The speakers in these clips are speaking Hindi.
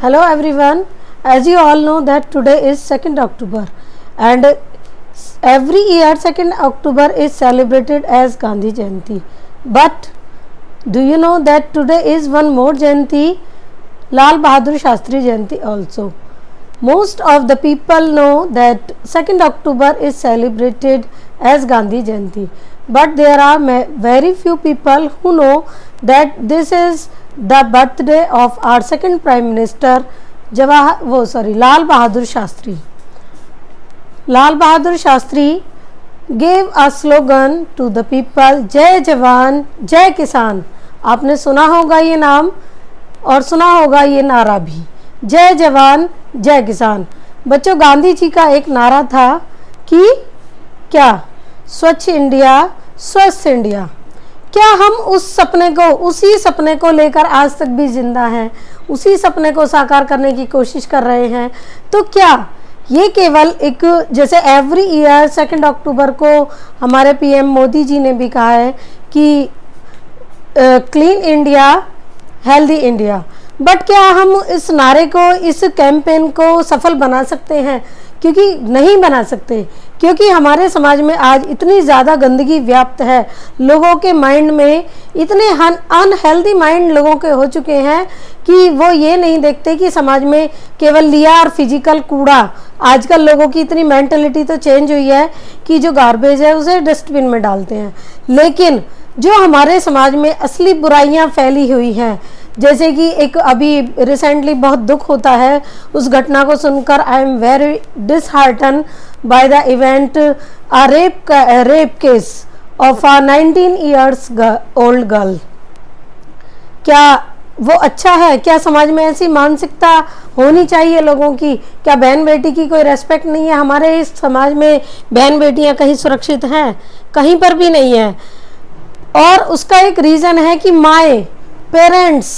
Hello everyone. As you all know that today is 2nd October and every year 2nd October is celebrated as Gandhi Jayanti. But do you know that today is one more Jayanti, Lal Bahadur Shastri Jayanti also. Most of the people know that 2nd October is celebrated as Gandhi Jayanti. But there are very few people who know that this is the birthday of our second Prime Minister Lal Bahadur Shastri. Lal Bahadur Shastri gave a slogan to the people, जय जवान जय किसान. आपने सुना होगा ये नाम और सुना होगा ये नारा भी, जय जवान जय किसान. बच्चों, गांधी जी का एक नारा था कि क्या, स्वच्छ इंडिया स्वस्थ इंडिया. क्या हम उसी सपने को लेकर आज तक भी जिंदा हैं, उसी सपने को साकार करने की कोशिश कर रहे हैं? तो क्या ये केवल एक, जैसे एवरी ईयर 2 अक्टूबर को हमारे पीएम मोदी जी ने भी कहा है कि clean India healthy India, but क्या हम इस नारे को, इस कैंपेन को सफल बना सकते हैं? क्योंकि नहीं बना सकते, क्योंकि हमारे समाज में आज इतनी ज़्यादा गंदगी व्याप्त है. लोगों के माइंड में इतने अनहेल्दी माइंड लोगों के हो चुके हैं कि वो ये नहीं देखते कि समाज में केवल लिया और फिजिकल कूड़ा. आजकल लोगों की इतनी मेंटलिटी तो चेंज हुई है कि जो गार्बेज है उसे डस्टबिन में डालते हैं. लेकिन जो हमारे समाज में असली बुराइयां फैली हुई हैं, जैसे कि एक अभी रिसेंटली बहुत दुख होता है, उस घटना को सुनकर I am very dishearten by the event, a rape case of a 19 years old girl. क्या वो अच्छा है? क्या समाज में ऐसी मानसिकता होनी चाहिए लोगों की? क्या बहन बेटी की कोई रेस्पेक्ट नहीं है? हमारे इस समाज में बहन बेटियां कहीं सुरक्षित हैं? कहीं पर भी नहीं है. और उसका एक रीज़न है कि माएँ, पेरेंट्स,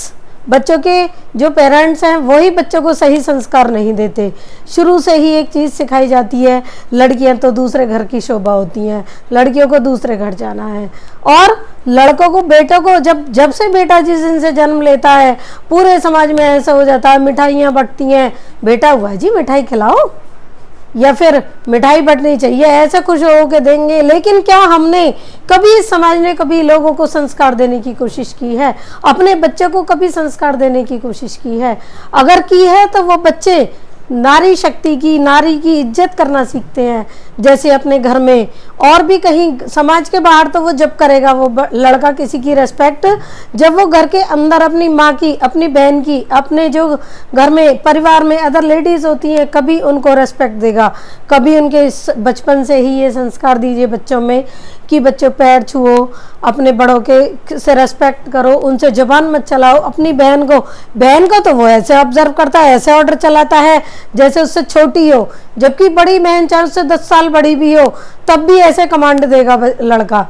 बच्चों के जो पेरेंट्स हैं वही बच्चों को सही संस्कार नहीं देते. शुरू से ही एक चीज़ सिखाई जाती है, लड़कियां तो दूसरे घर की शोभा होती हैं, लड़कियों को दूसरे घर जाना है. और लड़कों को, बेटों को, जब से बेटा जिस दिन से जन्म लेता है पूरे समाज में ऐसा हो जाता है, मिठाइयाँ बंटती हैं, बेटा हुआ जी मिठाई खिलाओ, या फिर मिठाई बंटनी चाहिए, ऐसा खुश हो के देंगे. लेकिन क्या हमने कभी, इस समाज ने कभी लोगों को संस्कार देने की कोशिश की है? अपने बच्चों को कभी संस्कार देने की कोशिश की है? अगर की है तो वो बच्चे नारी शक्ति की, नारी की इज्जत करना सीखते हैं, जैसे अपने घर में. और भी कहीं समाज के बाहर तो वो जब करेगा वो लड़का किसी की रेस्पेक्ट, जब वो घर के अंदर अपनी माँ की, अपनी बहन की, अपने जो घर में परिवार में अदर लेडीज़ होती हैं, कभी उनको रेस्पेक्ट देगा. कभी उनके बचपन से ही ये संस्कार दीजिए बच्चों में कि बच्चों पैर छुओ, अपने बड़ों के से रेस्पेक्ट करो, उनसे जबान मत चलाओ. अपनी बहन को तो वो ऐसे ऑब्जर्व करता है, ऐसे ऑर्डर चलाता है जैसे उससे छोटी हो, जबकि बड़ी बहन चाहे उससे 10 साल बड़ी भी हो तब भी ऐसे कमांड देगा लड़का.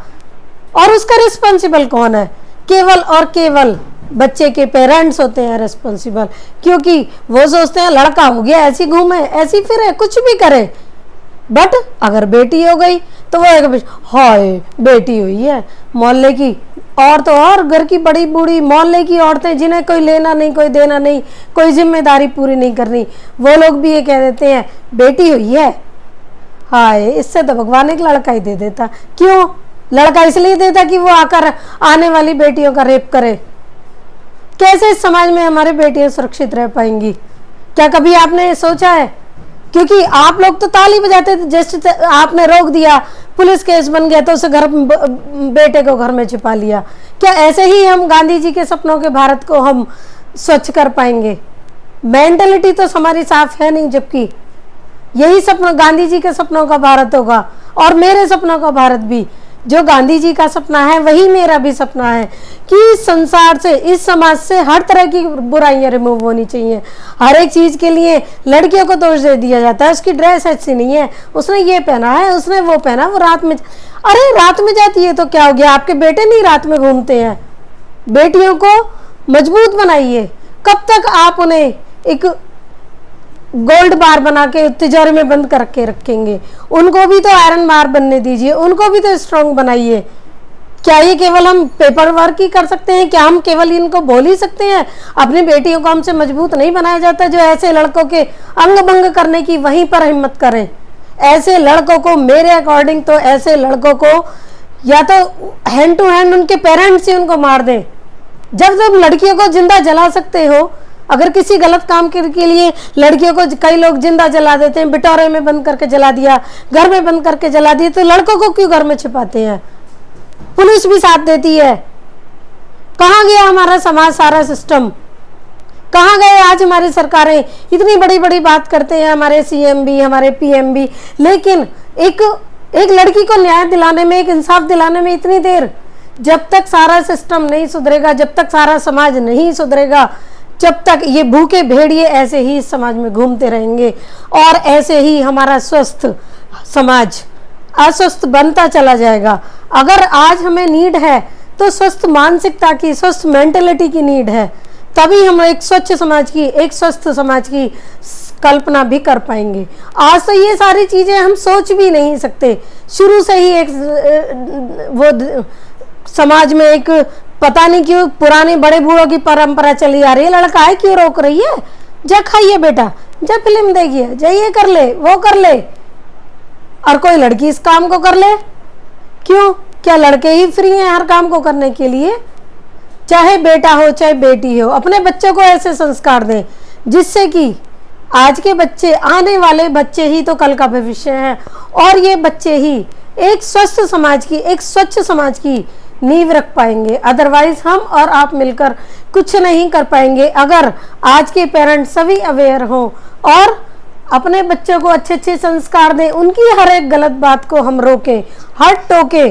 और उसका रिस्पॉन्सिबल कौन है? केवल और केवल बच्चे के पेरेंट्स होते हैं रिस्पॉन्सिबल, क्योंकि वो सोचते हैं लड़का हो गया, ऐसी घूमे, ऐसी फिरे, कुछ भी करे. बट अगर बेटी हो गई तो वो एक, हाय बेटी हुई है, मोहल्ले की और तो और घर की बड़ी बूढ़ी, मोहल्ले की औरतें जिन्हें कोई लेना नहीं, कोई देना नहीं, कोई जिम्मेदारी पूरी नहीं करनी, वो लोग भी ये कह देते हैं बेटी हुई है, हाय इससे तो भगवान एक लड़का ही दे देता. क्यों लड़का? इसलिए देता कि वो आकर आने वाली बेटियों का रेप करे. कैसे इस समाज में हमारे बेटियां सुरक्षित रह पाएंगी? क्या कभी आपने सोचा है? क्योंकि आप लोग तो ताली बजाते थे, जस्ट आपने रोक दिया, पुलिस केस बन गया तो उसे बेटे को घर में छिपा लिया. क्या ऐसे ही हम गांधी जी के सपनों के भारत को हम स्वच्छ कर पाएंगे? मेंटलिटी तो हमारी साफ है नहीं, जबकि यही सपना गांधी जी के सपनों का भारत होगा और मेरे सपनों का भारत भी. जो गांधी जी का सपना है वही मेरा भी सपना है कि इस संसार से, इस समाज से हर तरह की बुराइयां रिमूव होनी चाहिए. हर एक चीज़ के लिए लड़कियों को दोष दे दिया जाता है, उसकी ड्रेस अच्छी नहीं है, उसने ये पहना है, उसने वो पहना, वो रात में, अरे रात में जाती है तो क्या हो गया? आपके बेटे नहीं रात में घूमते हैं? बेटियों को मजबूत बनाइए. कब तक आप उन्हें एक गोल्ड बार बना के तिजोरी में बंद करके रखेंगे? उनको भी तो आयरन बार बनने दीजिए, उनको भी तो स्ट्रॉन्ग बनाइए. क्या ये केवल हम पेपर वर्क ही कर सकते हैं? क्या हम केवल इनको बोल ही सकते हैं? अपनी बेटियों को हमसे मजबूत नहीं बनाया जाता? जो ऐसे लड़कों के अंग भंग करने की वहीं पर हिम्मत करें। ऐसे लड़कों को, मेरे अकॉर्डिंग तो ऐसे लड़कों को या तो हैंड टू हैंड उनके पेरेंट्स ही उनको मार दें। जब जब लड़कियों को जिंदा जला सकते हो, अगर किसी गलत काम के लिए लड़कियों को कई लोग जिंदा जला देते हैं, बिटोरे में बंद करके जला दिया, घर में बंद करके जला दिया, तो लड़कों को क्यों घर में छिपाते हैं? पुलिस भी साथ देती है। कहाँ गया हमारा समाज, सारा सिस्टम कहाँ गए? आज हमारी सरकारें इतनी बड़ी बड़ी बात करते हैं, हमारे सीएम भी, हमारे पीएम भी, लेकिन एक लड़की को न्याय दिलाने में, एक इंसाफ दिलाने में इतनी देर। जब तक सारा सिस्टम नहीं सुधरेगा, जब तक सारा समाज नहीं सुधरेगा, जब तक ये भूखे भेड़िए ऐसे ही इस समाज में घूमते रहेंगे और ऐसे ही हमारा स्वस्थ समाज अस्वस्थ बनता चला जाएगा। अगर आज हमें नीड है तो स्वस्थ मानसिकता की, स्वस्थ मेंटेलिटी की नीड है, तभी हम एक स्वच्छ समाज की, एक स्वस्थ समाज की कल्पना भी कर पाएंगे। आज तो ये सारी चीजें हम सोच भी नहीं सकते। शुरू से ही एक वो समाज में एक पता नहीं क्यों पुराने बड़े बूढ़ों की परंपरा चली आ रही है, लड़का है क्यों रोक रही है, जा खाइए बेटा, जा फिल्म देखिए, जा ये कर ले, वो कर ले, और कोई लड़की इस काम को कर ले। क्यों? क्या लड़के ही फ्री हैं हर काम को करने के लिए? चाहे बेटा हो चाहे बेटी हो, अपने बच्चों को ऐसे संस्कार दें जिससे कि आज के बच्चे, आने वाले बच्चे ही तो कल का भविष्य है, और ये बच्चे ही एक स्वस्थ समाज की, एक स्वच्छ समाज की नींव रख पाएंगे। अदरवाइज हम और आप मिलकर कुछ नहीं कर पाएंगे। अगर आज के पेरेंट्स सभी अवेयर हों और अपने बच्चों को अच्छे अच्छे संस्कार दें, उनकी हर एक गलत बात को हम रोकें, हर टोके,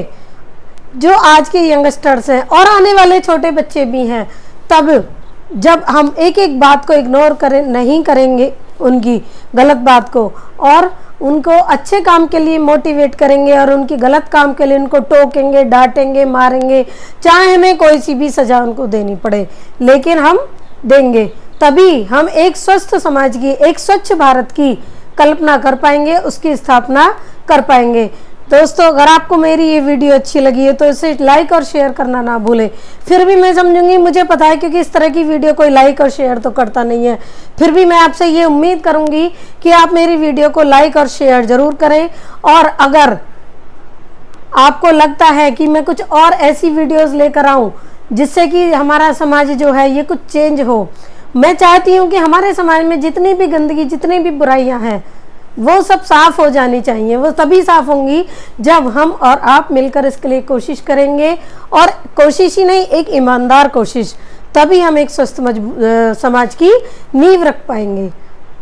जो आज के यंगस्टर्स हैं और आने वाले छोटे बच्चे भी हैं, तब जब हम एक एक बात को इग्नोर नहीं करेंगे, उनकी गलत बात को, और उनको अच्छे काम के लिए मोटिवेट करेंगे और उनकी गलत काम के लिए उनको टोकेंगे, डांटेंगे, मारेंगे, चाहे हमें कोई सी भी सजा उनको देनी पड़े, लेकिन हम देंगे, तभी हम एक स्वस्थ समाज की, एक स्वच्छ भारत की कल्पना कर पाएंगे, उसकी स्थापना कर पाएंगे। दोस्तों, अगर आपको मेरी ये वीडियो अच्छी लगी है तो इसे लाइक और शेयर करना ना भूलें। फिर भी मैं समझूंगी, मुझे पता है, क्योंकि इस तरह की वीडियो कोई लाइक और शेयर तो करता नहीं है, फिर भी मैं आपसे ये उम्मीद करूंगी कि आप मेरी वीडियो को लाइक और शेयर जरूर करें। और अगर आपको लगता है कि मैं कुछ और ऐसी वीडियोज़ लेकर आऊँ जिससे कि हमारा समाज जो है ये कुछ चेंज हो, मैं चाहती हूँ कि हमारे समाज में जितनी भी गंदगी, जितनी भी बुराइयां हैं, वो सब साफ हो जानी चाहिए। वो तभी साफ होंगी जब हम और आप मिलकर इसके लिए कोशिश करेंगे, और कोशिश ही नहीं, एक ईमानदार कोशिश, तभी हम एक स्वस्थ समाज की नींव रख पाएंगे,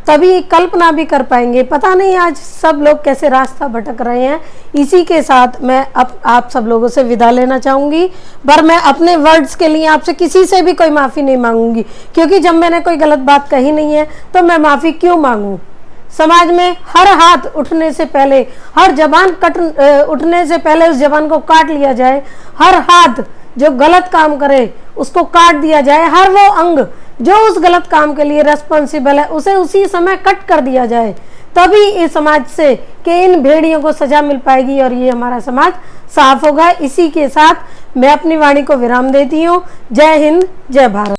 तभी कल्पना भी कर पाएंगे। पता नहीं आज सब लोग कैसे रास्ता भटक रहे हैं। इसी के साथ मैं आप सब लोगों से विदा लेना चाहूँगी, पर मैं अपने वर्ड्स के लिए आपसे किसी से भी कोई माफ़ी नहीं मांगूंगी, क्योंकि जब मैंने कोई गलत बात कही नहीं है तो मैं माफ़ी क्यों मांगूँ। समाज में हर हाथ उठने से पहले, हर जबान उठने से पहले उस जबान को काट लिया जाए, हर हाथ जो गलत काम करे उसको काट दिया जाए, हर वो अंग जो उस गलत काम के लिए रेस्पॉन्सिबल है उसे उसी समय कट कर दिया जाए, तभी इस समाज से के इन भेड़ियों को सजा मिल पाएगी और ये हमारा समाज साफ होगा। इसी के साथ मैं अपनी वाणी को विराम देती हूँ। जय हिंद, जय भारत।